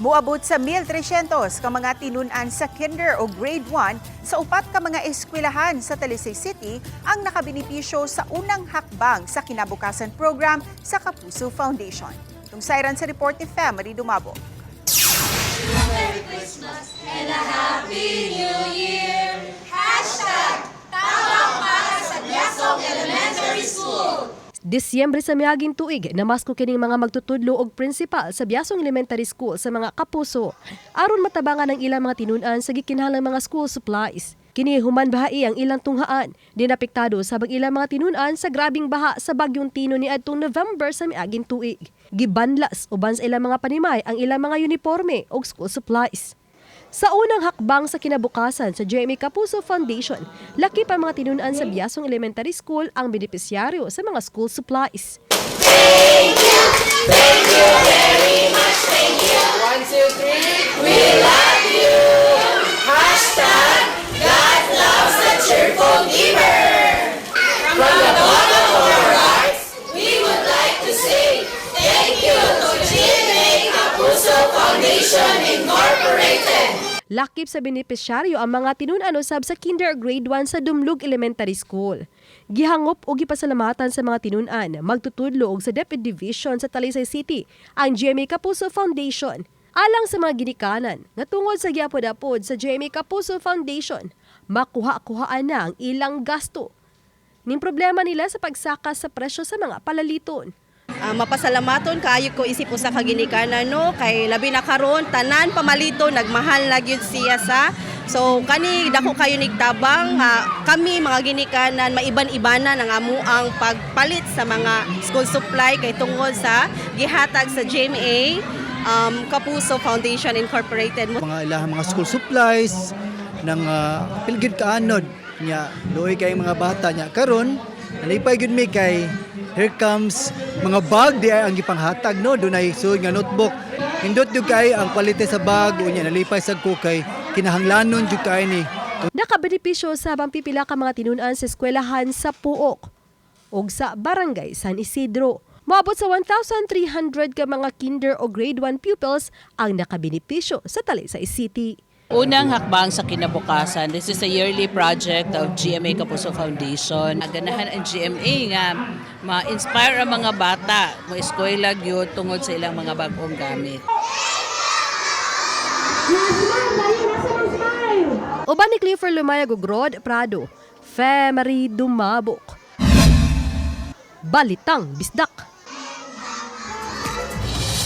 Muabot sa 1,300 ka mga tinunan sa kinder o grade 1 sa upat ka mga eskwelahan sa Talisay City ang nakabenepisyo sa unang hakbang sa kinabukasan program sa Kapuso Foundation. Tungsayran sa report ni Family Dumabo. Merry Christmas and a Happy New Year! #Tawag para sa Biasong Elementary School! Disyembre sa miaging tuig, namasko kining mga magtutudlo og principal sa Biasong Elementary School sa mga kapuso. Aron matabangan ang ilang mga tinunan sa gikinahanglang mga school supplies. Kini human bahai ang ilang tunghaan, dinapektado sa ilang mga tinunan sa grabing baha sa bagyong Tino ni adtong November sa miaging tuig. Gibanlas uban sa ilang mga panimay ang ilang mga uniforme ug school supplies. Sa unang hakbang sa kinabukasan sa GMA Kapuso Foundation, laki pa mga tinunan sa Biasong Elementary School ang benepisyaryo sa mga school supplies. Thank you very much, thank you. 1, 2, 3, we love you. God loves a cheerful giver. From the bottom of our hearts, we would like to say thank you to GMA Kapuso Foundation Incorporated. Lakip sa benepisyaryo ang mga tinunan usab sa kinder grade 1 sa Dumlug Elementary School. Gihangop o gipasalamatan sa mga tinunan, magtutudlo og sa DepEd Division sa Talisay City ang GMA Kapuso Foundation. Alang sa mga ginikanan, nga tungod sa giapod-apod sa GMA Kapuso Foundation, makuha-kuhaan na ang ilang gasto. Ning problema nila sa pagsaka sa presyo sa mga palaliton. Mapasalamaton kaayo ko isip usa ka ginikanan no kay labi na karon tanan pamalito nagmahal na gyud siya sa so kani dako kayo nigtabang kami mga ginikanan maiban-ibanan ang amuang pagpalit sa mga school supply kay tungod sa gihatag sa GMA Kapuso Foundation Incorporated. Mga school supplies ng pilgid kaanod nya luoy kay mga bata nya karon nalipay gyud mi kay here comes mga bag di ay ang gipanghatag no dunay suod nga notebook hindot jud kay ang kwalite sa bag unya nalipay sad ko kay kinahanglanon jud kay ni. Nakabenepisyo sa pipila ka mga tinunan sa eskwelahan sa Puok ug sa Barangay San Isidro. Moabot sa 1,300 ka mga kinder o grade 1 pupils ang nakabenepisyo sa Talisay City. Unang hakbang sa kinabukasan, this is a yearly project of GMA Kapuso Foundation. Ganahan ang GMA nga ma-inspire ang mga bata, ma-eskwela gyud tungod sa ilang mga bagong gamit. Uban ni Clifford Lumayag ug Rod Prado, Family Dumabok. Balitang Bisdak.